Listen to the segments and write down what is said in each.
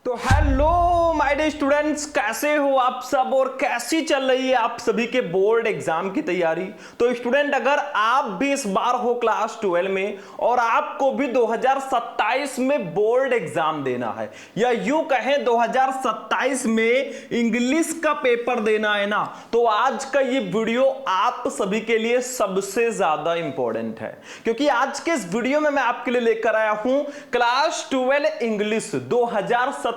तो hello my dear students, कैसे हो आप सब और कैसी चल रही है आप सभी के बोर्ड एग्जाम की तैयारी। तो स्टूडेंट, अगर आप भी इस बार हो क्लास 12 में और आपको भी 2027 में बोर्ड एग्जाम देना है या यूं कहें 2027 में इंग्लिश का पेपर देना है ना, तो आज का ये वीडियो आप सभी के लिए सबसे ज्यादा इंपॉर्टेंट है, क्योंकि आज के इस वीडियो में मैं आपके लिए लेकर आया हूं क्लास 12 इंग्लिश 2027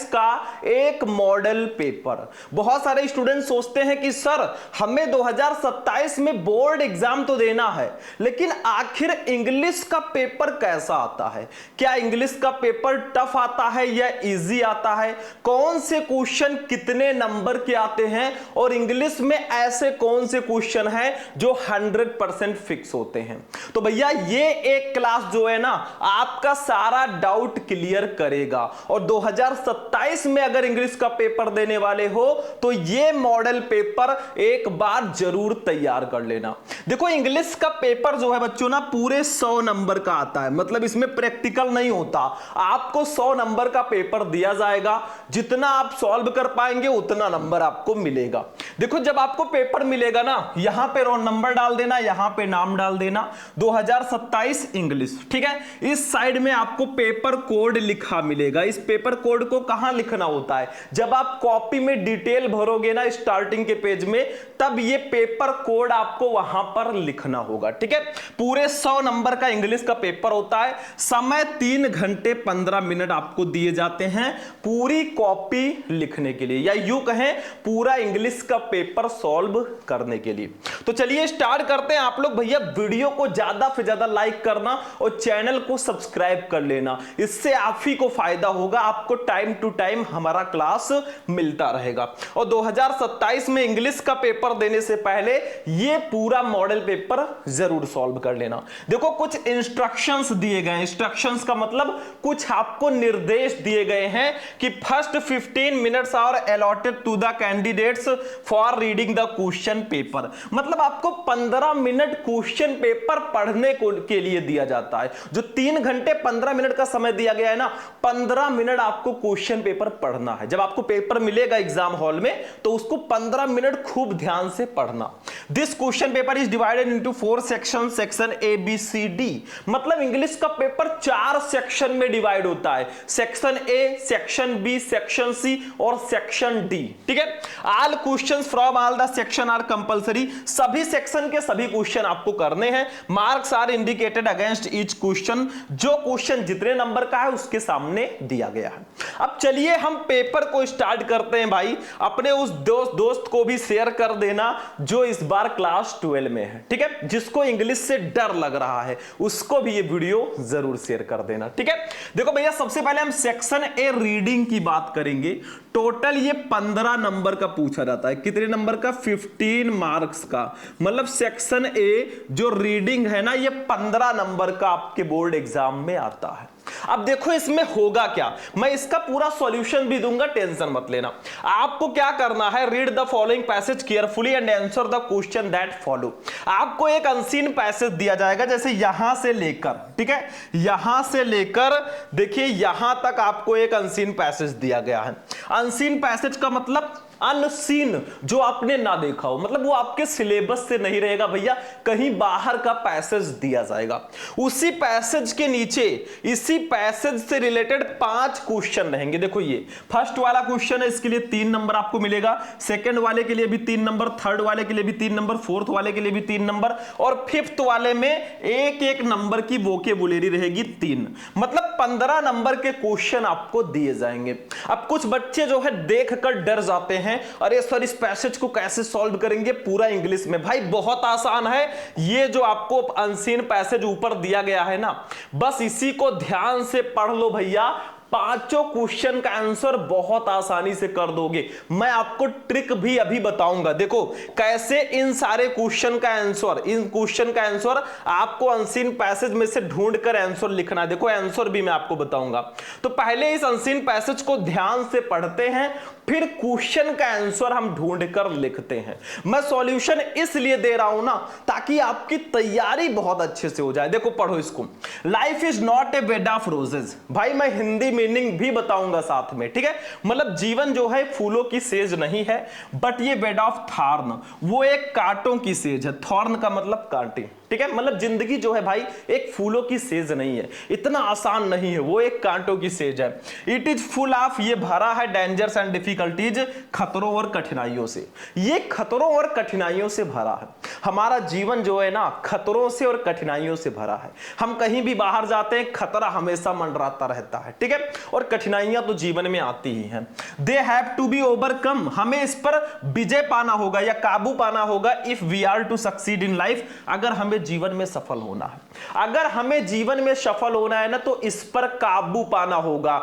का एक मॉडल पेपर। बहुत सारे स्टूडेंट सोचते हैं कि सर हमें 2027 में बोर्ड एग्जाम तो देना है, लेकिन आखिर इंग्लिश का पेपर कैसा आता है, क्या इंग्लिश का पेपर टफ आता है या इजी आता है, कौन से क्वेश्चन कितने नंबर के आते हैं और इंग्लिश में ऐसे कौन से क्वेश्चन हैं जो 100% फिक्स होते हैं। तो भैया ये एक क्लास जो है ना आपका सारा डाउट क्लियर करेगा। और 2027 में अगर इंग्लिश का पेपर देने वाले हो तो ये मॉडल पेपर एक बार जरूर तैयार कर लेना। देखो इंग्लिश का पेपर जो है बच्चों ना पूरे 100 नंबर का आता है, मतलब इसमें प्रैक्टिकल नहीं होता। आपको 100 नंबर का पेपर दिया जाएगा, जितना आप सॉल्व कर पाएंगे उतना नंबर आपको मिलेगा। देखो जब आपको पेपर मिलेगा ना, यहां पे रोल नंबर डाल देना, यहां पे नाम डाल देना 2027 इंग्लिश, ठीक है। इस साइड में आपको पेपर कोड लिखा मिलेगा। इस पेपर कोड को कहां लिखना होता है, जब आप कॉपी में डिटेल भरोगे ना स्टार्टिंग के पेज में, तब ये पेपर कोड आपको वहां पर लिखना होगा, ठीक है। पूरे 100 नंबर का इंग्लिश का पेपर होता है। समय 3 घंटे 15 मिनट आपको दिए जाते हैं पूरी कॉपी लिखने के लिए, या यूं कहें पूरा इंग्लिश का पेपर सॉल्व करने के लिए। तो चलिए स्टार्ट करते हैं। आप लोग भैया वीडियो को ज्यादा से ज्यादा लाइक करना और चैनल को सब्सक्राइब कर लेना, इससे आप ही को फायदा होगा, आपको टाइम टू टाइम हमारा क्लास मिलता रहेगा। और 2027 में इंग्लिश का पेपर देने से पहले ये पूरा मॉडल पेपर जरूर सॉल्व कर लेना। देखो कुछ इंस्ट्रक्शंस दिए गए हैं, इंस्ट्रक्शंस का मतलब कुछ आपको निर्देश दिए गए हैं कि first 15 minutes are allotted to the candidates for reading the question paper. मतलब आपको 15 मिनट क्वेश्चन पेपर पढ़ने के लिए दिया जाता है। जो 3 घंटे 15 मिनट का समय दिया गया है ना, 15 मिनट आपको क्वेश्चन पेपर पढ़ना है। जब आपको पेपर मिलेगा एग्जाम हॉल में तो उसको 15 मिनट खूब ध्यान से पढ़ना। This question paper is divided into 4 section, section A B C D. मतलब इंग्लिश का पेपर 4 सेक्शन में डिवाइड होता है, section A, section B, section C और सेक्शन डी, ठीक है। All questions from all the section are compulsory. सभी section के सभी क्वेश्चन आपको करने हैं। Marks are indicated against each question. जो क्वेश्चन जितने नंबर का है उसके सामने दिया गया है। अब चलिए हम पेपर को स्टार्ट करते हैं भाई। अपने उस दोस्त को भी शेयर कर देना जो इस बार क्लास 12 में है, ठीक है। जिसको इंग्लिश से डर लग रहा है उसको भी ये वीडियो जरूर शेयर कर देना, ठीक है। देखो भैया सबसे पहले हम सेक्शन ए रीडिंग की बात करेंगे। टोटल ये 15 नंबर का पूछा जाता है। कितने नंबर का? 15 मार्क्स का। मतलब सेक्शन ए जो रीडिंग है ना, ये 15 नंबर का आपके बोर्ड एग्जाम में आता है। अब देखो इसमें होगा क्या, मैं इसका पूरा सॉल्यूशन भी दूंगा, टेंशन मत लेना। आपको क्या करना है, read the following passage carefully and answer the question that follow. आपको एक अनसीन पैसेज दिया जाएगा, जैसे यहां से लेकर, ठीक है, यहां से लेकर देखिए यहां तक आपको एक अनसीन पैसेज दिया गया है। अनसीन पैसेज का मतलब अनसीन, जो आपने ना देखा हो, मतलब वो आपके सिलेबस से नहीं रहेगा भैया, कहीं बाहर का पैसेज दिया जाएगा। उसी पैसेज के नीचे इसी पैसेज से रिलेटेड 5 क्वेश्चन रहेंगे। देखो ये फर्स्ट वाला क्वेश्चन है, इसके लिए 3 नंबर आपको मिलेगा, सेकंड वाले के लिए भी 3 नंबर, थर्ड वाले के लिए भी 3 नंबर, फोर्थ वाले के लिए भी 3 नंबर और फिफ्थ वाले में एक नंबर की वोकेबुलरी रहेगी 3। मतलब 15 नंबर के क्वेश्चन आपको दिए जाएंगे। अब कुछ बच्चे जो है देखकर डर जाते हैं, अरे सर इस पैसेज को कैसे सॉल्व करेंगे पूरा इंग्लिश में। भाई बहुत आसान है, ये जो आपको अनसीन पैसेज ऊपर दिया गया है ना, बस इसी को ध्यान से पढ़ लो भैया, 5 क्वेश्चन का आंसर बहुत आसानी से कर दोगे। मैं आपको ट्रिक भी अभी बताऊंगा, देखो कैसे इन सारे क्वेश्चन का आंसर, इन क्वेश्चन का आंसर आपको अनसीन पैसेज में से ढूंढकर आंसर लिखना है। देखो आंसर भी मैं आपको बताऊंगा। तो पहले इस अनसीन पैसेज को ध्यान से पढ़ते हैं, फिर क्वेश्चन का आंसर हम ढूंढकर लिखते हैं। मैं सॉल्यूशन इसलिए दे रहा हूं ना ताकि आपकी तैयारी बहुत अच्छे से हो जाए। देखो पढ़ो इसको। Life is not a bed of roses. भाई मैं हिंदी मीनिंग भी बताऊंगा साथ में, ठीक है। मतलब जीवन जो है फूलों की सेज नहीं है, बट ये बेड ऑफ थॉर्न, वो एक कांटों की सेज है। थॉर्न का मतलब कांटे, ठीक है। मतलब जिंदगी जो है भाई एक फूलों की सेज नहीं है, इतना आसान नहीं है, वो एक कांटों की सेज है। इट इज फुल ऑफ, ये भरा है डेंजर्स एंड डिफिकल्टीज, खतरों और कठिनाइयों से। ये खतरों और कठिनाइयों से भरा है। हमारा जीवन जो है ना खतरों से और कठिनाइयों से भरा है। हम कहीं भी बाहर जाते हैं, खतरा हमेशा मंडराता रहता है, ठीक है। और कठिनाइयां तो जीवन में आती ही हैं। They have to be overcome, हमें इस पर विजय पाना होगा या काबू पाना होगा। If we are to succeed in life, अगर हमें जीवन में सफल होना है, अगर हमें जीवन में सफल होना है ना, तो इस पर काबू पाना होगा,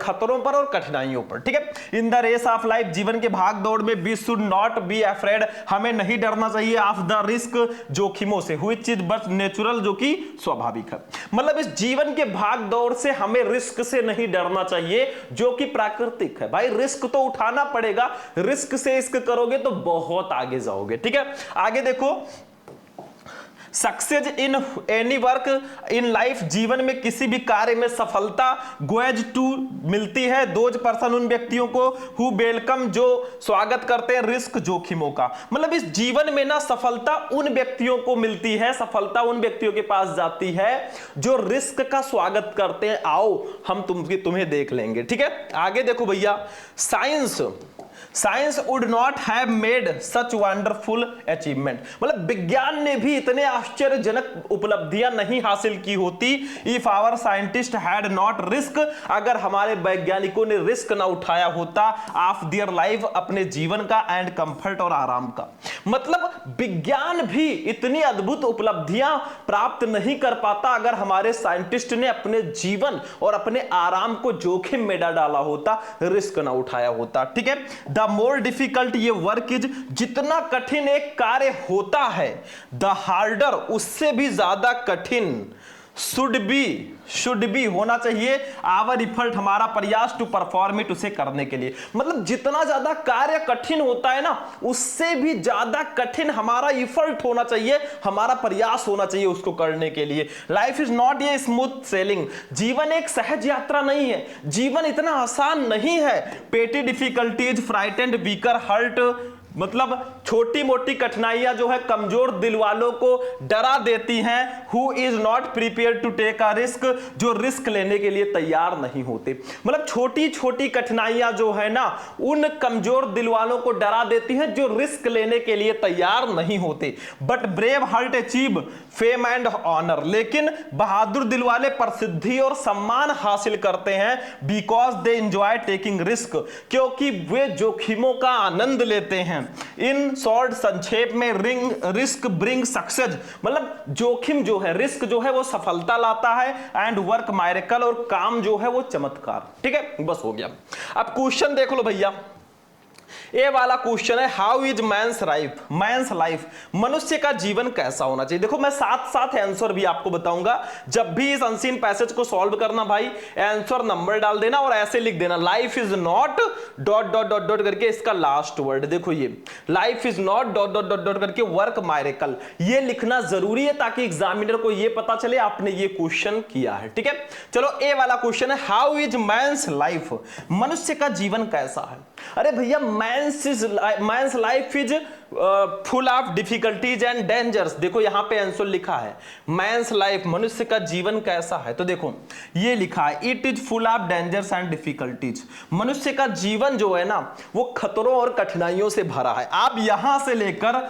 खतरों पर और कठिनाइयों पर, ठीक है। In the race of life, जीवन के भाग दौड़ में, we should not be afraid, हमें नहीं डरना चाहिए ऑफ द रिस्क, जोखिमों से, व्हिच इज बट नेचुरल, जो कि स्वाभाविक है। मतलब इस जीवन के भाग दौड़ से हमें रिस्क से नहीं डरना चाहिए, जो कि प्राकृतिक है। भाई रिस्क तो उठाना पड़ेगा, रिस्क से इश्क करोगे तो बहुत आगे जाओगे, ठीक है। आगे देखो, success in any work in life, जीवन में किसी भी कार्य में सफलता गोएज टू मिलती है दोज पर्सन, उन व्यक्तियों को, हु वेलकम, जो स्वागत करते हैं रिस्क, जोखिमों का। मतलब इस जीवन में ना सफलता उन व्यक्तियों को मिलती है, सफलता उन व्यक्तियों के पास जाती है जो रिस्क का स्वागत करते हैं। आओ हम तुम्हें देख लेंगे, ठीक है। आगे देखो भैया, science would not have made such wonderful achievement, मतलब विज्ञान ने भी इतने आश्चर्यजनक उपलब्धियां नहीं हासिल की होती if our scientist had not risk, अगर हमारे वैज्ञानिकों ने रिस्क ना उठाया होता ऑफ देयर लाइफ, अपने जीवन का, एंड कंफर्ट, और आराम का। मतलब विज्ञान भी इतनी अद्भुत उपलब्धियां प्राप्त नहीं कर पाता अगर हमारे साइंटिस्ट ने अपने जीवन और अपने आराम को जोखिम में डाला होता, रिस्क ना उठाया होता, ठीक है। द मोर डिफिकल्ट ये वर्क इज, जितना कठिन एक कार्य होता है, द हार्डर, उससे भी ज्यादा कठिन, शुड बी होना चाहिए आवर इफर्ट, हमारा प्रयास, टू परफॉर्म इट, उसे करने के लिए। मतलब जितना ज्यादा कार्य कठिन होता है ना, उससे भी ज्यादा कठिन हमारा इफर्ट होना चाहिए, हमारा प्रयास होना चाहिए उसको करने के लिए। Life is not a smooth selling, जीवन एक सहज यात्रा नहीं है, जीवन इतना आसान नहीं है। पेटी डिफिकल्टीज फ्राइटेंड वीकर हर्ट, मतलब छोटी मोटी कठिनाइयां जो है कमजोर दिल वालों को डरा देती हैं। Who is not prepare to take a risk, जो रिस्क लेने के लिए तैयार नहीं होते। मतलब छोटी छोटी कठिनाइयां जो है ना, उन कमजोर दिल वालों को डरा देती हैं जो रिस्क लेने के लिए तैयार नहीं होते। But brave heart achieve fame and honour, लेकिन बहादुर दिल वाले प्रसिद्धि और सम्मान हासिल करते हैं because they enjoy taking risk, क्योंकि वे जोखिमों का आनंद लेते हैं। इन शॉर्ट, संक्षेप में, रिस्क ब्रिंग सक्सेस, मतलब जोखिम जो है, रिस्क जो है वो सफलता लाता है, एंड वर्क मायरेकल, और काम जो है वो चमत्कार, ठीक है। बस हो गया। अब क्वेश्चन देख लो भैया, ये वाला क्वेश्चन है, हाउ इज मैंस लाइफ, मनुष्य का जीवन कैसा होना चाहिए। देखो मैं साथ साथ आंसर भी आपको बताऊंगा। जब भी इस अनसीन पैसेज को सॉल्व करना भाई, आंसर नंबर डाल देना और ऐसे लिख देना, life is not dot dot dot dot करके इसका लास्ट वर्ड, देखो ये life is not dot dot dot dot करके वर्क मायरेकल, ये लिखना जरूरी है ताकि एग्जामिनर को ये पता चले आपने ये क्वेश्चन किया है, ठीक है। चलो ए वाला क्वेश्चन है, हाउ इज मैंस लाइफ, मनुष्य का जीवन कैसा है। अरे भैया men's life is full of difficulties and dangers, देखो यहां पे आंसर लिखा है मैंस लाइफ, मनुष्य का जीवन कैसा है, तो देखो ये लिखा है it is full of dangers and difficulties, मनुष्य का जीवन जो है ना वो खतरों और कठिनाइयों से भरा है। आप यहां से लेकर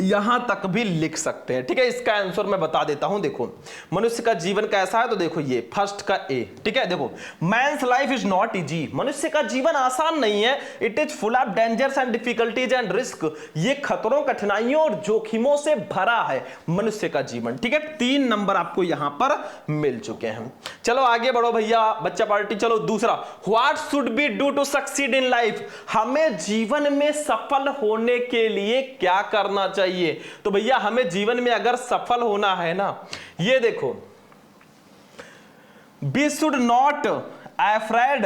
यहां तक भी लिख सकते हैं, ठीक है। इसका आंसर मैं बता देता हूं, देखो मनुष्य का जीवन कैसा है, तो देखो ये फर्स्ट का ए, ठीक है। देखो men's life is not easy, मनुष्य का जीवन आसान नहीं है। It is full of dangers and difficulties and risk, ये खतरों, कठिनाइयों और जोखिमों से भरा है मनुष्य का जीवन, ठीक है। 3 नंबर आपको यहां पर मिल चुके हैं। चलो आगे बढ़ो भैया बच्चा पार्टी। चलो दूसरा, what should be do to succeed in life, हमें जीवन में सफल होने के लिए क्या करना चाहिए। तो भैया हमें जीवन में अगर सफल होना है ना, ये देखो, we should not afraid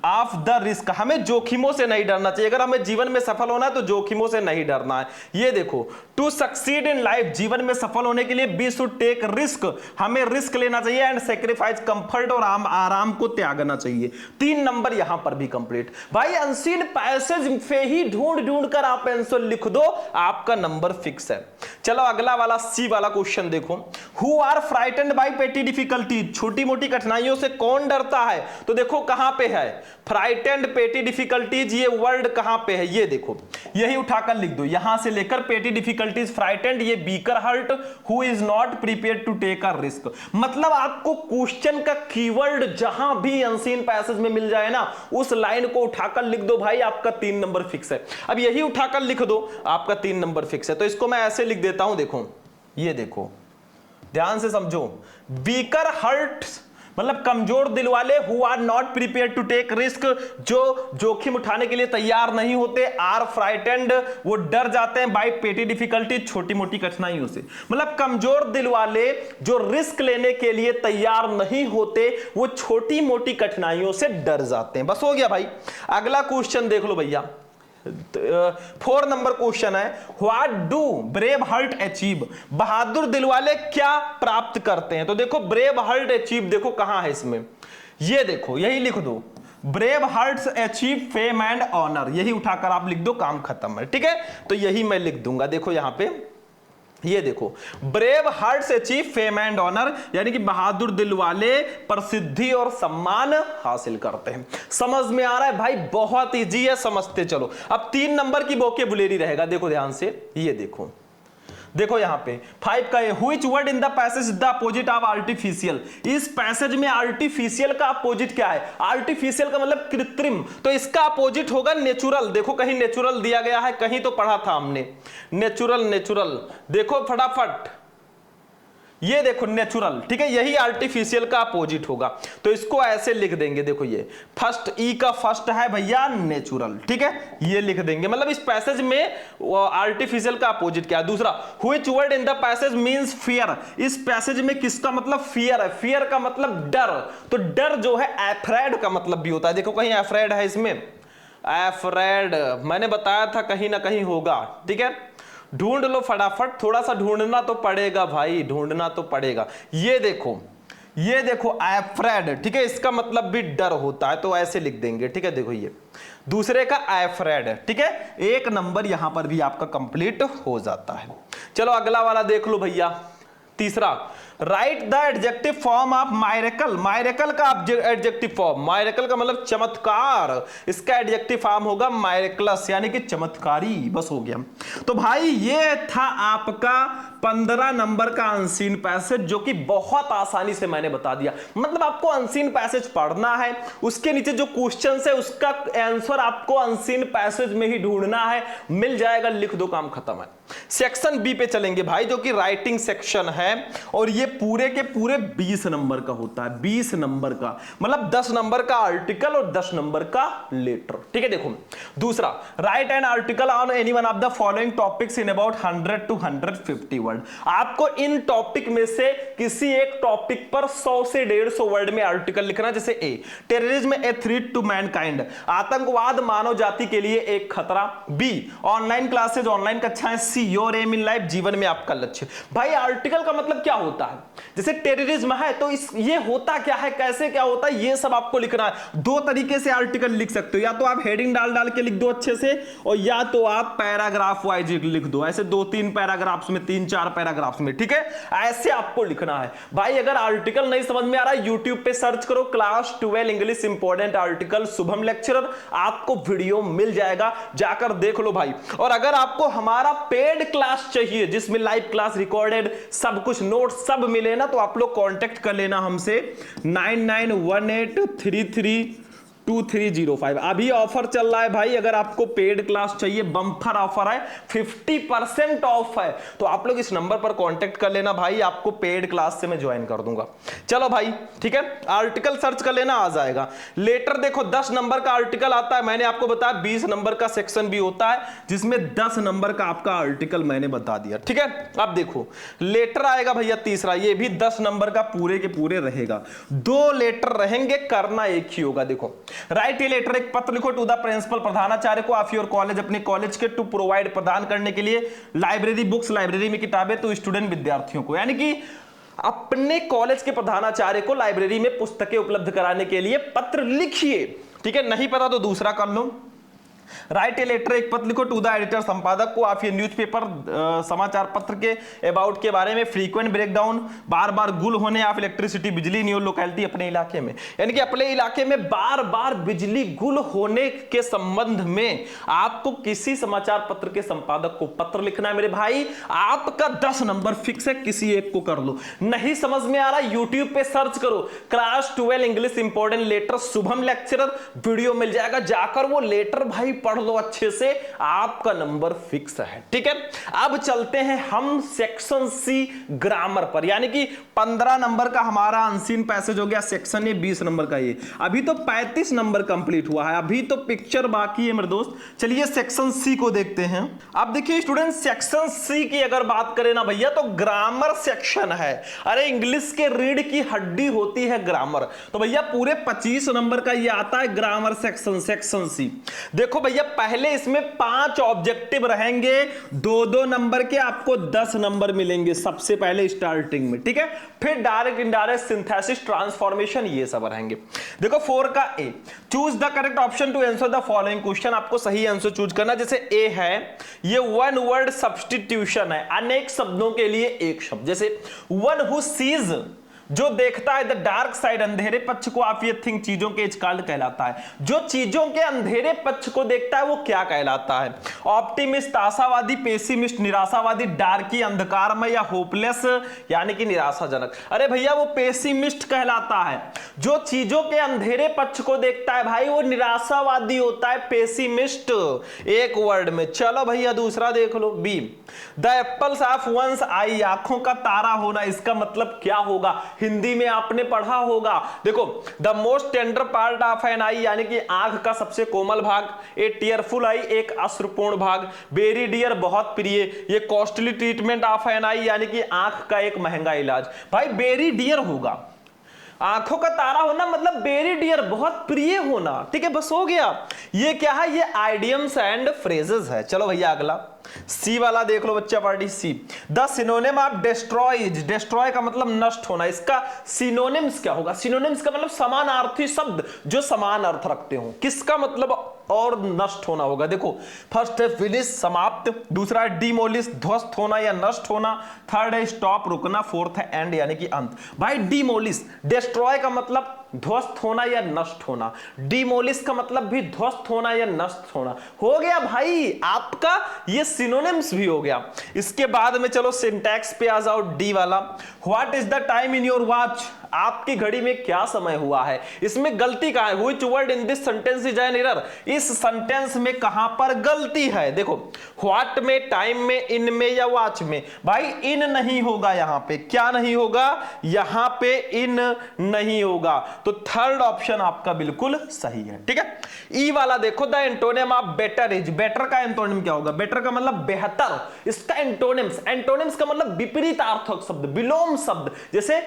of the risk, हमें जोखिमों से नहीं डरना चाहिए। अगर हमें जीवन में सफल होना है तो जोखिमों से नहीं डरना है। ये देखो, टू सक्सीड इन लाइफ, जीवन में सफल होने के लिए वी शुड टेक रिस्क, हमें रिस्क लेना चाहिए, एंड सेक्रीफाइस कंफर्ट, और आराम को त्यागना चाहिए। 3 नंबर यहां पर भी कंप्लीट। भाई अनसीन पैसेज पे ही ढूंढ ढूंढ कर आप आंसर लिख दो, आपका नंबर फिक्स है। चलो अगला वाला सी वाला क्वेश्चन देखो, हु आर फ्राइटेंड बाय पेटी डिफिकल्टीज, छोटी मोटी कठिनाइयों से कौन डरता है? तो देखो कहां पे है फ्राइटेंड, पेटी डिफिकल्टीज, ये वर्ड कहां पे है? ये देखो, यही उठाकर लिख दो, यहां से लेकर पेटी डिफिकल्टीज, फ्राइटेंड, ये weaker heart, who is not prepared to take a risk. मतलब आपको क्वेश्चन का कीवर्ड जहां भी अनसीन पैसेज में मिल जाए ना, उस लाइन को उठाकर लिख दो भाई, आपका 3 नंबर फिक्स है। अब यही उठाकर लिख दो, आपका 3 नंबर फिक्स है। तो इसको मैं ऐसे लिख देता हूं, देखो ये देखो, ध्यान से समझो, वीकर हर्ट मतलब कमजोर दिल वाले, who are not prepare to take risk, जो जोखिम उठाने के लिए तैयार नहीं होते, आर फ्राइटेंड, वो डर जाते हैं, बाय पेटी डिफिकल्टी, छोटी मोटी कठिनाइयों से। मतलब कमजोर दिल वाले जो रिस्क लेने के लिए तैयार नहीं होते, वो छोटी मोटी कठिनाइयों से डर जाते हैं। बस हो गया भाई। अगला क्वेश्चन देख लो भैया, 4 नंबर क्वेश्चन है, what do brave heart achieve, बहादुर दिल वाले क्या प्राप्त करते हैं? तो देखो ब्रेव हार्ट अचीव, देखो कहां है इसमें, ये देखो, यही लिख दो, brave hearts achieve fame and honour, यही उठाकर आप लिख दो, काम खत्म है। ठीक है, तो यही मैं लिख दूंगा। देखो यहां पे ये देखो, brave hearts achieve fame and honour, यानी कि बहादुर दिल वाले प्रसिद्धि और सम्मान हासिल करते हैं। समझ में आ रहा है भाई? बहुत इजी है, समझते चलो। अब 3 नंबर की वोकैबुलरी रहेगा, देखो ध्यान से, ये देखो, देखो यहां पे 5 का है, which word in the passage the opposite of artificial, इस पैसेज में आर्टिफिशियल का अपोजिट क्या है? आर्टिफिशियल का मतलब कृत्रिम, तो इसका अपोजिट होगा नेचुरल। देखो कहीं नेचुरल दिया गया है, कहीं तो पढ़ा था हमने नेचुरल, नेचुरल, देखो फटाफट, ये देखो नेचुरल। ठीक है, यही आर्टिफिशियल का अपोजिट होगा, तो इसको ऐसे लिख देंगे। देखो ये फर्स्ट, ई का फर्स्ट है भैया नेचुरल। ठीक है, ये लिख देंगे, मतलब इस पैसेज में आर्टिफिशियल का अपोजिट क्या है? दूसरा, which word in the passage means fear, इस पैसेज में किसका मतलब फियर है? फियर का मतलब डर, तो डर जो है एफ्रेड का मतलब भी होता है। देखो कहीं एफ्रेड है इसमें, एफ्रेड मैंने बताया था कहीं ना कहीं होगा। ठीक है, ढूंढ लो फटाफट, थोड़ा सा ढूंढना तो पड़ेगा भाई, ढूंढना तो पड़ेगा। ये देखो, ये देखो एफ्रेड, ठीक है, इसका मतलब भी डर होता है, तो ऐसे लिख देंगे। ठीक है, देखो ये दूसरे का एफ्रेड है। ठीक है, 1 नंबर यहां पर भी आपका कंप्लीट हो जाता है। चलो अगला वाला देख लो भैया, तीसरा, right the adjective form of मायरेकल, मायरेकल का एडजेक्टिव फॉर्म, मायरेकल का मतलब चमत्कार, इसका एडजेक्टिव फॉर्म होगा मायरेकलस, यानी कि चमत्कारी। बस हो गया। तो भाई ये था आपका 15 नंबर का अनसीन पैसेज, जो कि बहुत आसानी से मैंने बता दिया। मतलब आपको अनसीन पैसेज पढ़ना है, उसके नीचे जो क्वेश्चन है उसका आंसर आपको अनसीन पैसेज में ही ढूंढना है, मिल जाएगा, लिख दो, काम खत्म है। सेक्शन बी पे चलेंगे भाई, जो कि राइटिंग सेक्शन है, और ये पूरे के पूरे 20 नंबर का होता है। 20 नंबर का मतलब 10 नंबर का आर्टिकल और 10 नंबर का लेटर। ठीक है, देखो दूसरा, right an article on any one of the following topics in about 100 to 150 word. आपको इन टॉपिक में से किसी एक टॉपिक पर 100 से 150 वर्ड में आर्टिकल लिखना। जैसे A, terrorism a threat to mankind, आतंकवाद मानव जाति के लिए एक खतरा। बी, ऑनलाइन क्लासेज, ऑनलाइन कक्षाएं। सी, योर एम इन लाइफ, जीवन में आपका लक्ष्य। भाई आर्टिकल का मतलब क्या होता है? जैसे टेररिज्म है तो ये होता क्या है, कैसे क्या होता है, ये सब आपको लिखना है। 2 तरीके से आर्टिकल लिख सकते हो, या तो आप हेडिंग डाल डाल के लिख दो अच्छे से, और या तो आप पैराग्राफ वाइज लिख दो, ऐसे 2-3 पैराग्राफ्स में, 3-4 पैराग्राफ्स में। ठीक है, ऐसे आपको लिखना है भाई। अगर आर्टिकल नहीं समझ में आ रहा है, यूट्यूब पे सर्च करो class 12 English important article Shubham lecturer, आपको वीडियो मिल जाएगा, जाकर देख लो भाई। और अगर आपको हमारा पेड क्लास चाहिए, जिसमें लाइव क्लास रिकॉर्डेड सब कुछ, नोट सब मिले ना, तो आप लोग कांटेक्ट कर लेना हमसे 9918332305। अभी ऑफर चल रहा है भाई, अगर आपको पेड क्लास चाहिए, बम्पर ऑफर है, 50% ऑफ है, तो आप लोग इस नंबर पर कांटेक्ट कर लेना भाई, आपको पेड क्लास से मैं ज्वाइन कर दूंगा। चलो भाई ठीक है, आर्टिकल सर्च कर लेना, आ जाएगा। लेटर देखो 10 नंबर का आर्टिकल आता है, मैंने आपको बताया 20 नंबर का सेक्शन भी होता है, जिसमें 10 नंबर का आपका आर्टिकल मैंने बता दिया। ठीक है, अब देखो लेटर आएगा भैया तीसरा, ये भी 10 नंबर का पूरे के पूरे रहेगा। 2 लेटर रहेंगे, करना एक ही होगा। देखो राइट ए लेटर, एक पत्र लिखो टू द प्रिंसिपल, प्रधानाचार्य को, ऑफ योर कॉलेज, अपने कॉलेज के, टू प्रोवाइड, प्रदान करने के लिए, लाइब्रेरी बुक्स, लाइब्रेरी में किताबें, तो स्टूडेंट विद्यार्थियों को, यानी कि अपने कॉलेज के प्रधानाचार्य को लाइब्रेरी में पुस्तकें उपलब्ध कराने के लिए पत्र लिखिए। ठीक है, नहीं पता तो दूसरा कर लो। राइट ए लेटर, एक पत्र लिखो टू द एडिटर, संपादक को, ऑफ ये न्यूज़पेपर, समाचार पत्र के अबाउट के बारे में, फ्रीक्वेंट ब्रेकडाउन, बार बार गुल होने ऑफ इलेक्ट्रिसिटी, बिजली इन योर लोकेलिटी, अपने इलाके में, यानी कि अपने इलाके में बार बार बिजली गुल होने के संबंध में आपको किसी समाचार पत्र के संपादक को पत्र लिखना है मेरे भाई। आपका 10 नंबर फिक्स है, किसी एक को कर लो। नहीं समझ में आ रहा, यूट्यूब पे सर्च करो class 12 English important letter Shubham lecturer, video मिल जाएगा, जाकर वो लेटर भाई पढ़ लो अच्छे से, आपका नंबर फिक्स है। ठीक है, अब चलते हैं हम सेक्शन सी ग्रामर पर, यानी कि 15 नंबर का हमारा अनसीन पैसेज हो गया, सेक्शन ए 20 नंबर का ये। अभी तो 35 नंबर कंप्लीट हुआ है, अभी तो पिक्चर बाकी है मेरे दोस्त। चलिए सेक्शन सी को देखते हैं। अब देखिए स्टूडेंट, सेक्शन सी की अगर बात करें ना भैया, तो ग्रामर सेक्शन है। अरे इंग्लिश के रीढ़ की हड्डी होती है ग्रामर, तो भैया पूरे 25 नंबर का ये आता है ग्रामर सेक्शन, सेक्शन सी। देखो भैया पहले इसमें 5 ऑब्जेक्टिव रहेंगे, 2-2 नंबर के, आपको 10 नंबर मिलेंगे सबसे पहले स्टार्टिंग में। ठीक है, फिर डायरेक्ट इनडायरेक्ट सिंथेसिस ट्रांसफॉर्मेशन ये सब रहेंगे। देखो 4 का A, choose the correct option to answer the following question, आपको सही आंसर चूज करना। जैसे ए है, ये वन वर्ड सब्स्टिट्यूशन है, अनेक शब्दों के लिए एक शब्द। जैसे वन हु सीज, जो देखता है, द डार्क साइड, अंधेरे पक्ष को, आप ये थिंक, चीजों के इजकाल कहलाता है। जो चीजों के अंधेरे पक्ष को देखता है वो क्या कहलाता है? ऑप्टिमिस्ट आशावादी, पेसिमिस्ट निराशावादी, डार्की अंधकारमय, या होपलेस यानी कि निराशाजनक। अरे भैया वो पेसिमिस्ट कहलाता है। जो चीजों के अंधेरे पक्ष को देखता है भाई वो निराशावादी होता है, पेसिमिस्ट, एक वर्ड में। चलो भैया दूसरा देख लो, B, the apples of one's eye, आंखों का तारा होना, इसका मतलब क्या होगा? हिंदी में आपने पढ़ा होगा। देखो the most tender part of an eye, यानी कि आंख का सबसे कोमल भाग, ए टीयरफुल आई, एक अश्रुपूर्ण भाग, वेरी डियर बहुत प्रिय, ये costly treatment of an eye, यानी कि आंख का एक महंगा इलाज। भाई वेरी डियर होगा, आंखों का तारा होना मतलब वेरी डियर बहुत प्रिय होना। ठीक है, बस हो गया। ये क्या है? ये आइडियम्स एंड फ्रेजेस है। चलो भैया अगला सी वाला देख लो बच्चा, party C, the synonym of destroys, destroy का मतलब नष्ट होना, इसका सिनोनिम्स क्या होगा? सिनोनिम्स का मतलब समानार्थी शब्द जो समान अर्थ रखते हो, किसका मतलब और नष्ट होना होगा? देखो फर्स्ट है फिनिश समाप्त, दूसरा है डिमोलिश ध्वस्त होना या नष्ट होना, थर्ड है स्टॉप रुकना, फोर्थ है एंड यानी कि अंत। भाई डिमोलिश, डिस्ट्रॉय का मतलब ध्वस्त होना या नष्ट होना, डिमोलिश का मतलब भी ध्वस्त होना या नष्ट होना। हो गया भाई आपका, ये सिनोनिम्स भी हो गया। इसके बाद में चलो सिंटैक्स पे आ जाओ, डी वाला, what is the time in your watch, आपकी घड़ी में क्या समय हुआ है? इसमें गलती कहां है? Which word in this sentence is an error, इस सेंटेंस में कहां पर गलती है? देखो व्हाट में, टाइम में, इन में या वॉच में? भाई इन नहीं होगा, यहां पे क्या नहीं होगा? यहां पे इन नहीं होगा, तो थर्ड ऑप्शन आपका बिल्कुल सही है। ठीक है, ई वाला देखो, the antonym of better is, better का एंटोनिम क्या होगा? बेटर का मतलब बेहतर, इसका एंटोनिम्स, एंटोनिम्स का मतलब विपरीतार्थक शब्द, विलोम शब्द, जैसे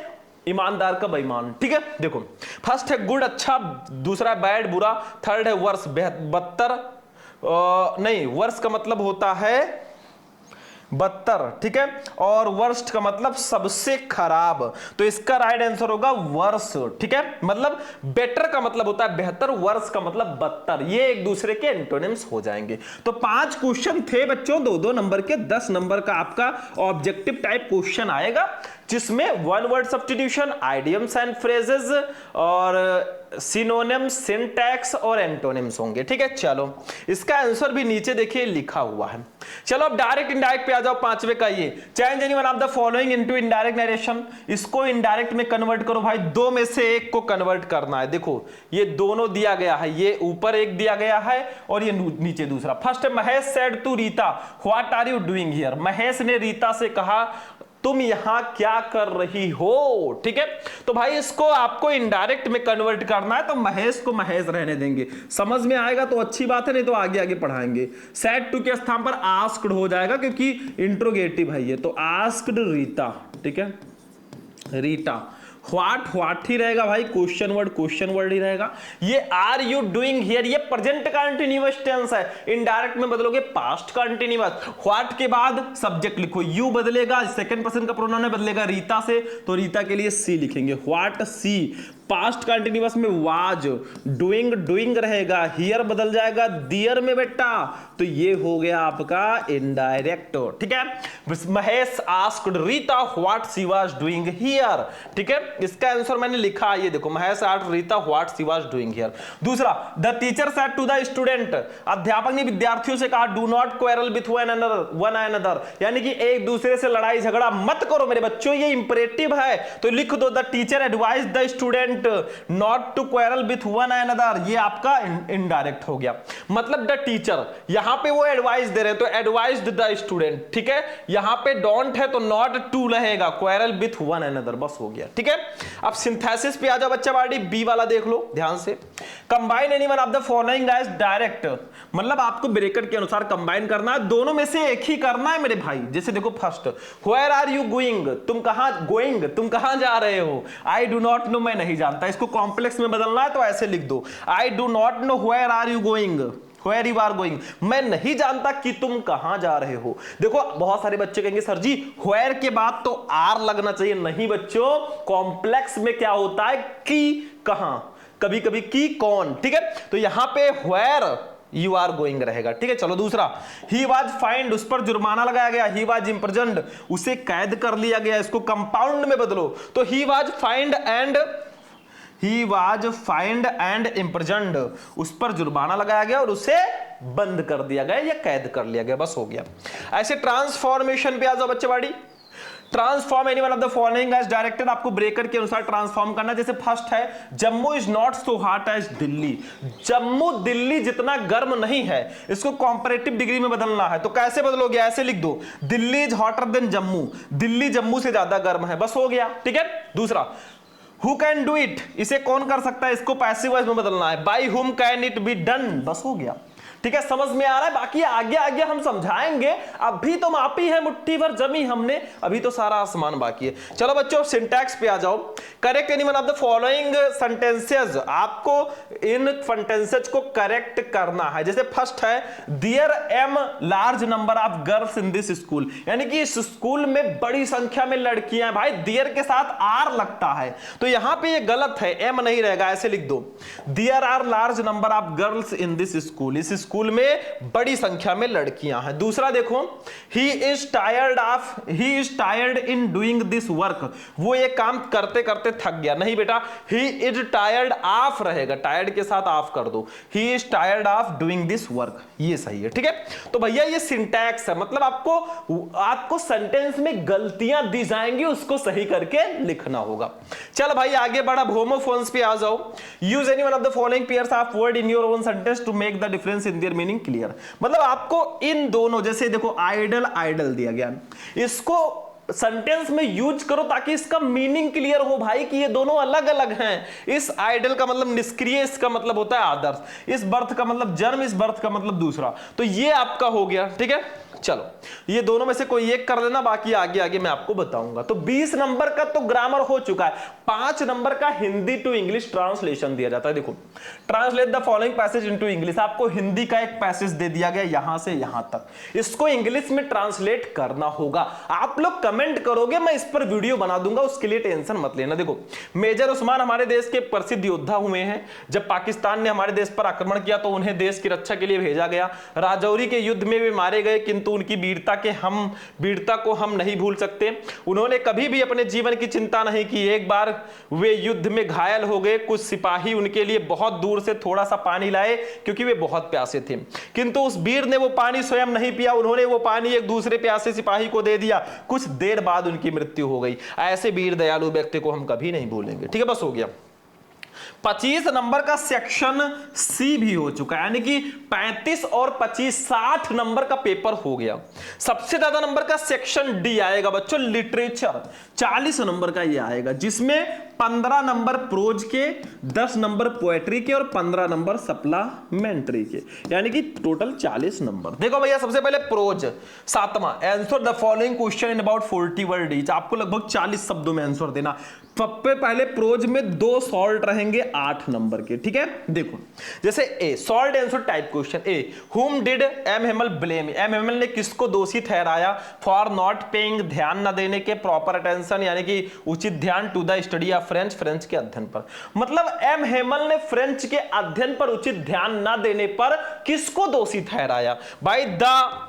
ईमानदार का बेईमान। ठीक है, देखो फर्स्ट है गुड अच्छा, दूसरा बैड बुरा, थर्ड है वर्स बदतर, नहीं वर्स का मतलब होता है बदतर। ठीक है, और वर्स्ट का मतलब सबसे खराब, तो इसका राइट आंसर होगा वर्स। ठीक है, मतलब बेटर का मतलब होता है बेहतर, वर्स का मतलब बदतर, ये एक दूसरे के एंटोनिम्स हो जाएंगे। तो 5 क्वेश्चन थे बच्चों, 2-2 नंबर के, 10 नंबर का आपका ऑब्जेक्टिव टाइप क्वेश्चन आएगा, जिसमें one word substitution, idioms and phrases और सिनोनिम्स, सिंटैक्स और एंटोनिम्स होंगे। ठीक है, चलो इसका आंसर भी नीचे देखिए लिखा हुआ है। चलो अब डायरेक्ट इनडायरेक्ट पे आ जाओ, 5वें का ये, change any one of the following into indirect narration, इसको इनडायरेक्ट में कन्वर्ट करो भाई, 2 में से एक को कन्वर्ट करना है। देखो ये दोनों दिया गया है, ये ऊपर एक दिया गया है और ये नीचे दूसरा। फर्स्ट है Mahesh said to Rita, what are you doing here, Mahesh ने रीता से कहा तुम यहां क्या कर रही हो। ठीक है, तो भाई इसको आपको इनडायरेक्ट में कन्वर्ट करना है, तो महेश को महेश रहने देंगे, समझ में आएगा तो अच्छी बात है, नहीं तो आगे आगे पढ़ाएंगे। सेड टू के स्थान पर आस्क्ड हो जाएगा क्योंकि इंट्रोगेटिव है ये, तो आस्क्ड रीता। ठीक है, रीटा व्हाट ही रहेगा भाई, क्वेश्चन वर्ड ही रहेगा। ये आर यू डूइंग हियर, ये प्रेजेंट कंटीन्यूअस टेंस है, इनडायरेक्ट में बदलोगे पास्ट कंटीन्यूअस। व्हाट के बाद सब्जेक्ट लिखो, यू बदलेगा, सेकंड पर्सन का प्रोनाउन बदलेगा रीता से, तो रीता के लिए सी लिखेंगे, व्हाट सी। पास्ट कंटीन्यूअस में वाज, डूइंग रहेगा, हियर बदल जाएगा दियर में बेटा, तो ये हो गया आपका इनडायरेक्ट। ठीक है, Mahesh asked Rita what she was doing here. ठीक है, इसका आंसर मैंने लिखा, ये देखो, Mahesh asked Rita what she was doing here. दूसरा, the teacher said to the student, अध्यापक ने विद्यार्थियों से कहा do not quarrel with one another, यानी कि एक दूसरे से लड़ाई झगड़ा मत करो मेरे बच्चों, ये इंपरेटिव है, तो लिख दो the teacher advise the student not to quarrel with one another, ये आपका इनडायरेक्ट हो गया। मतलब द टीचर, यहां पे वो एडवाइस दे रहे हैं तो एडवाइज्ड द स्टूडेंट। ठीक है, यहां पे डोंट है तो नॉट टू रहेगा, क्वेरल विथ वन अनदर, बस हो गया। ठीक है, अब सिंथेसिस पे आ जाओ बच्चा बाड़ी, बी वाला देख लो ध्यान से। Combine anyone of the following as direct, मतलब आपको ब्रैकेट के अनुसार कंबाइन करना है, दोनों में से एक ही करना है मेरे भाई। जैसे देखो first, where are you going, तुम कहां जा रहे हो। आई डू नॉट नो, मैं नहीं जानता, इसको कॉम्प्लेक्स में बदलना है तो ऐसे लिख दो, I do not know where are you going, where you are going, मैं नहीं जानता कि तुम कहां जा रहे हो। देखो बहुत सारे बच्चे कहेंगे सर जी वेयर के बाद तो आर लगना चाहिए, नहीं बच्चों, कॉम्प्लेक्स में क्या होता है कि कहां, कभी कभी की कौन। ठीक है, तो यहां पे वेयर यू आर गोइंग रहेगा। ठीक है, चलो दूसरा, ही वाज फाइंड, उस पर जुर्माना लगाया गया, ही वाज इम्प्रिजन्ड, उसे कैद कर लिया गया, इसको कंपाउंड में बदलो, तो he was find and imprisoned, उस पर जुर्माना लगाया गया और उसे बंद कर दिया गया या कैद कर लिया गया, बस हो गया। ऐसे ट्रांसफॉर्मेशन पे आ जाओ बच्चे बाड़ी, transform anyone of the following as directed, आपको ब्रेकर के अनुसार ट्रांसफॉर्म करना। जैसे फर्स्ट है, Jammu is not so hot as Delhi, Jammu Delhi जितना गर्म नहीं है, इसको कंपैरेटिव डिग्री में बदलना है, तो कैसे बदलोगे, ऐसे लिख दो, Delhi is hotter then Jammu, Delhi Jammu से ज्यादा गर्म है, बस हो गया। ठीक है, दूसरा, हु कैन डू इट, इसे कौन कर सकता है, इसको पैसिव वॉइस में बदलना है, by whom can it be done, बस हो गया। ठीक है, समझ में आ रहा है, बाकी आगे आगे हम समझाएंगे, अभी तो मापी है मुट्ठी भर जमी हमने, अभी तो सारा आसमान बाकी है। चलो बच्चों सिंटैक्स पे आ जाओ, correct anyone of the following sentences, आपको इन सेंटेंसेस को करेक्ट करना है। जैसे फर्स्ट है, there am large number of girls in this school, यानी कि इस स्कूल में बड़ी संख्या में लड़कियां हैं। भाई देयर के साथ आर लगता है, तो यहां पे ये गलत है, एम नहीं रहेगा, ऐसे लिख दो, there are large number of girls in this school, इस स्कूल में बड़ी संख्या में लड़कियां हैं। दूसरा देखो, he is tired in doing this work, वो ये काम करते करते थक गया, नहीं बेटा, ही इज टायर्ड ऑफ रहेगा, टायर्ड के साथ ऑफ कर दो, he is tired of doing this work, ये सही है। ठीक है, तो भैया ये सिंटैक्स है, मतलब आपको सेंटेंस में गलतियां दी जाएंगी, उसको सही करके लिखना होगा। चल भाई आगे बढ़ा, होमोफोन्स पे आ जाओ, use any one of the following pairs of word in your own sentence to make the difference in their meaning clear, मतलब आपको इन दोनों, जैसे देखो आइडल दिया गया, इसको सेंटेंस में यूज करो ताकि इसका मीनिंग क्लियर हो भाई कि ये दोनों अलग अलग हैं। इस आइडल का मतलब निष्क्रिय, इसका मतलब होता है आदर्श, इस बर्थ का मतलब जन्म, इस बर्थ का मतलब दूसरा, तो ये आपका हो गया। ठीक है, चलो ये दोनों में से कोई एक कर लेना, बाकी आगे आगे मैं आपको बताऊंगा। तो 20 नंबर का तो ग्रामर हो चुका है, 5 नंबर का हिंदी टू इंग्लिश ट्रांसलेशन दिया जाता है। देखो, translate the following passage into English, आपको हिंदी का एक पैसेज दे दिया गया यहां से यहां तक, इसको इंग्लिश में ट्रांसलेट करना होगा। आप लोग कमेंट करोगे, मैं इस पर वीडियो बना दूंगा, उसके लिए टेंशन मत लेना। देखो, मेजर उस्मान हमारे देश के प्रसिद्ध योद्धा हुए हैं, जब पाकिस्तान ने हमारे देश पर आक्रमण किया तो उन्हें देश की रक्षा के लिए भेजा गया, राजौरी के युद्ध में वे मारे गए, किंतु उनकी वीरता को हम नहीं भूल सकते। उन्होंने कभी भी अपने जीवन की चिंता नहीं की। एक बार वे युद्ध में घायल हो गए, कुछ सिपाही उनके लिए बहुत दूर से थोड़ा सा पानी लाए क्योंकि वे बहुत प्यासे थे, किंतु उस वीर ने वो पानी स्वयं नहीं पिया, उन्होंने वो पानी एक दूसरे प्यासे सिपाही को दे दिया। कुछ देर बाद उनकी मृत्यु हो गई। ऐसे वीर दयालु व्यक्ति को हम कभी नहीं भूलेंगे। ठीक है, बस हो गया। 25 नंबर का सेक्शन सी भी हो चुका है, यानी कि 35 और 25 60 नंबर का पेपर हो गया। सबसे ज्यादा नंबर का सेक्शन डी आएगा बच्चों, लिटरेचर, 40 नंबर का ये आएगा, जिसमें 15 नंबर प्रोज के, 10 नंबर पोएट्री के और 15 नंबर सप्लीमेंट्री के, यानी कि टोटल 40 नंबर। देखो भैया, सबसे पहले प्रोज 7वां, answer the following question in about 40 word each, आपको लगभग 40 शब्दों में आंसर देना। पहले प्रोज में 2 सॉल्ट रहेंगे 8 नंबर के, ठीक है। देखो जैसे A short answer type question A, who did M Hamel blame, M Hamel ने किसको दोषी ठहराया फॉर नॉट पेइंग, ध्यान न देने के, प्रॉपर अटेंशन यानी कि उचित ध्यान, to the study of French, French के अध्ययन पर। मतलब एम हेमल ने फ्रेंच के अध्ययन पर उचित ध्यान न देने पर किसको दोषी ठहराया भाई, द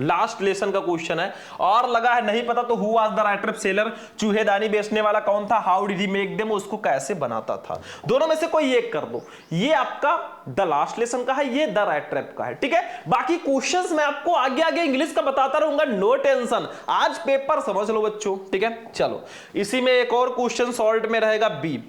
लास्ट लेसन का क्वेश्चन है। और लगा है नहीं पता तो who was the writer of seller, चूहेदानी बेचने वाला कौन था, how did he make them, उसको कैसे बनाता था। दोनों में से कोई एक कर दो, ये आपका द लास्ट लेसन का है, ये द राइटर ऑफ का है, ठीक है। बाकी क्वेश्चंस मैं आपको आगे आगे इंग्लिश का बताता रहूंगा, नो टेंशन, आज पेपर समझ लो बच्चों, ठीक है। चलो इसी में एक और क्वेश्चन सॉल्ट में रहेगा B,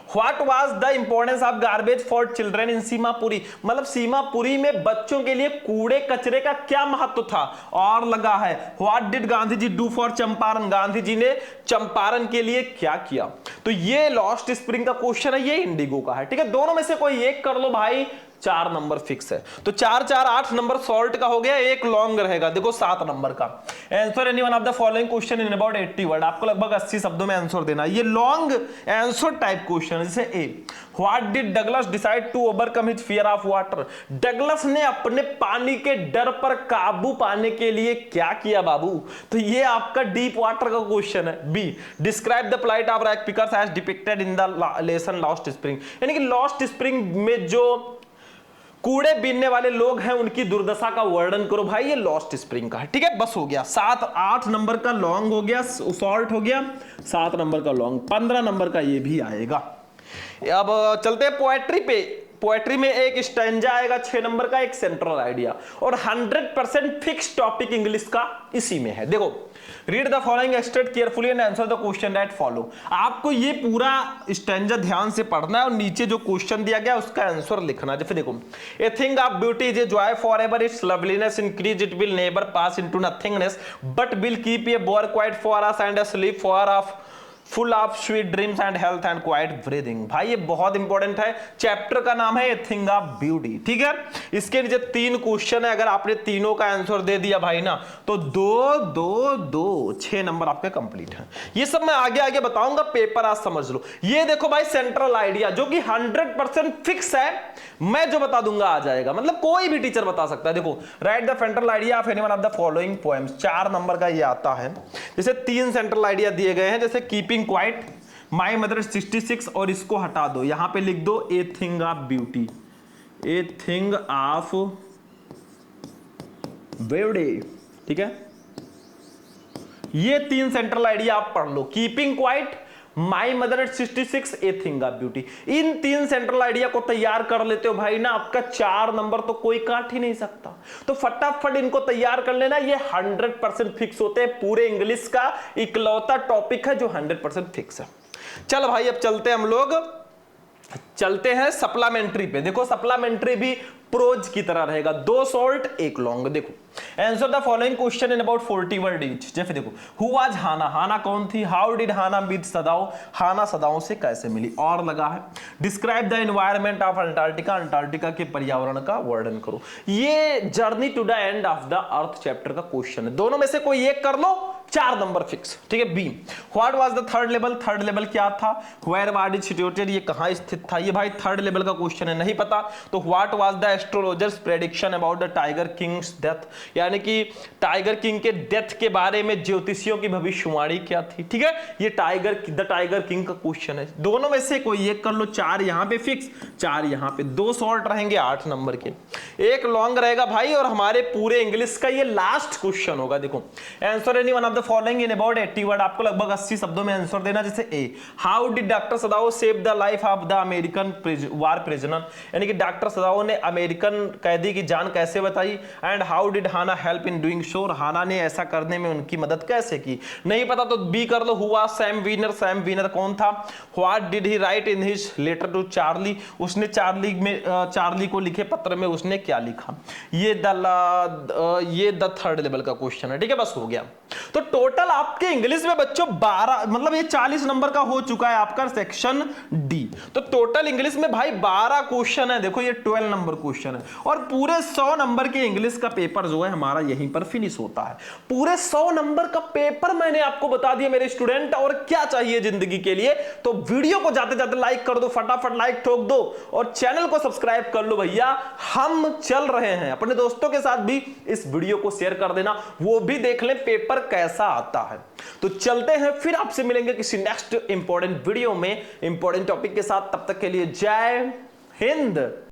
What was the importance of garbage for children in Seemapuri, मतलब सीमापुरी में बच्चों के लिए कूड़े कचरे का क्या महत्व था। और लगा है What did Gandhi ji do for Champaran, Gandhi ji ने चंपारण के लिए क्या किया। तो ये लॉस्ट स्प्रिंग का क्वेश्चन है, ये इंडिगो का है, ठीक है। दोनों में से कोई एक कर लो भाई, 4 नंबर फिक्स है। तो 4 4 8 नंबर सॉल्ट का हो गया, एक लॉन्ग रहेगा देखो 7 नंबर का। Answer any one of the following question in about 80 word, आपको लगभग 80 शब्दों में आंसर देना। ये लॉन्ग आंसर टाइप क्वेश्चन है। जैसे A, what did Douglas decide to overcome his fear of water, Douglas ने अपने पानी के डर पर काबू पाने के लिए क्या किया बाबू। तो ये आपका डीप वाटर का क्वेश्चन है। B, describe the plight of rag pickers as depicted in the lesson lost spring, यानी कि लॉस्ट स्प्रिंग में जो कूड़े बीनने वाले लोग हैं उनकी दुर्दशा का वर्णन करो। भाई ये लॉस्ट स्प्रिंग का है, ठीक है। बस हो गया, 7 8 नंबर का लॉन्ग हो गया, सॉल्ट हो गया, 7 नंबर का लॉन्ग, 15 नंबर का ये भी आएगा। अब चलते हैं पोएट्री पे। पोएट्री में एक स्टैंजा आएगा 6 नंबर का, एक सेंट्रल आइडिया, और 100% फिक्स टॉपिक इंग्लिश का इसी में है। देखो, read the following extract carefully and answer the question that follow. आपको ये पूरा स्टैंजा ध्यान से पढ़ना है और नीचे जो क्वेश्चन दिया गया उसका आंसर लिखना है। जैसे देखो, ए thing of beauty is a joy for ever, it's loveliness increase, it will never pass into nothingness but will keep a bore quiet for us and a slip for of full of sweet dreams and health and quite breathing. भाई ये बहुत important है, chapter का नाम है ए thing of beauty, ठीक है। इसके नीचे 3 क्वेश्चन है, अगर आपने तीनों का आंसर दे दिया भाई ना तो 2 2 2 6 नंबर आपके कंप्लीट है। ये सब मैं आगे आगे बताऊंगा, पेपर आज समझ लो। ये देखो भाई सेंट्रल आइडिया जो कि 100% फिक्स है, मैं जो बता दूंगा आ जाएगा, मतलब कोई भी टीचर बता सकता है। देखो, right the central idea of anyone of the following poems, 4 number का ये आता है। जैसे 3 सेंट्रल आइडिया दिए गए हैं, जैसे कीपिंग क्वाइट, माई मदर 66, और इसको हटा दो, यहां पे लिख दो a thing of beauty, a thing of beauty, ठीक है। ये 3 सेंट्रल आइडिया आप पढ़ लो, keeping quiet, my mother at 66, a thing of beauty. इन 3 सेंट्रल आइडिया को तैयार कर लेते हो भाई ना, आपका 4 नंबर तो कोई काट ही नहीं सकता। तो फटाफट इनको तैयार कर लेना, ये 100% फिक्स होते हैं। पूरे इंग्लिश का इकलौता टॉपिक है जो 100% फिक्स है। चल भाई अब चलते हैं हम लोग, चलते हैं सप्लीमेंट्री पे। देखो सप्लीमेंट्री भी प्रोज की तरह रहेगा, 2 शॉर्ट 1 लॉन्ग। देखो, answer the following question in about 40 word each. जैसे देखो, हु वाज हाना, हाना कौन थी, how did Hana meet Sadao, Hana सदाओं से कैसे मिली। और लगा है describe the environment of Antarctica, Antarctica के पर्यावरण का वर्णन करो। ये journey to the end of the earth chapter का क्वेश्चन है। दोनों में से कोई एक कर लो, 4 नंबर फिक्स, ठीक है। B, what was the third level, third level क्या था, वेयर वाज इट सिचुएटेड, ये कहां स्थित था। ये भाई थर्ड लेवल का क्वेश्चन है, नहीं पता तो what was the astrologers prediction about the tiger Kings death, यानी कि टाइगर किंग के डेथ के बारे में ज्योतिषियों की भविष्यवाणी क्या थी, ठीक है। ये द टाइगर किंग का क्वेश्चन है। दोनों में से कोई एक कर लो, 4 यहां पे फिक्स, 4 यहां पे, 2 शॉर्ट रहेंगे 8 नंबर के, 1 लॉन्ग रहेगा भाई, और हमारे पूरे इंग्लिश का ये लास्ट क्वेश्चन होगा। देखो, answer any one of the following in about 80 word, आपको लगभग 80 शब्दों में आंसर देना। जैसे A, how did doctor Sadao save the life of the American war prisoner, यानी कि डॉक्टर सदाओ ने अमेरिकन कैदी की जान कैसे बताई। And how did Hana help in doing so, Hana ने ऐसा करने में उनकी मदद कैसे की। नहीं पता तो बी कर लो, हुआ सैम वीनर, सैम वीनर कौन था। What did he write in his letter to Charlie, उसने चार्ली को लिखे पत्र में उसने क्या लिखा। ये द थर्ड लेवल का क्वेश्चन है, ठीक है। बस हो गया। तो टोटल आपके इंग्लिश में बच्चों 12 मतलब ये 40 नंबर का हो चुका है आपका सेक्शन डी। तो टोटल इंग्लिश में भाई 12 क्वेश्चन है, देखो ये 12 नंबर क्वेश्चन है और पूरे 100 नंबर के इंग्लिश का पेपर जो है हमारा यहीं पर फिनिश होता है। पूरे 100 नंबर का पेपर मैंने आपको बता दिया मेरे स्टूडेंट, और क्या चाहिए जिंदगी के लिए। तो वीडियो को जाते जाते लाइक कर दो, फटाफट लाइक ठोक दो और चैनल को सब्सक्राइब कर लो भैया। हम चल रहे हैं, अपने दोस्तों के साथ भी इस वीडियो को शेयर कर देना, वो भी देख लें पेपर कैसा आता है। तो चलते हैं, फिर आपसे मिलेंगे किसी नेक्स्ट इंपॉर्टेंट वीडियो में इंपॉर्टेंट टॉपिक के साथ। तब तक के लिए जय हिंद।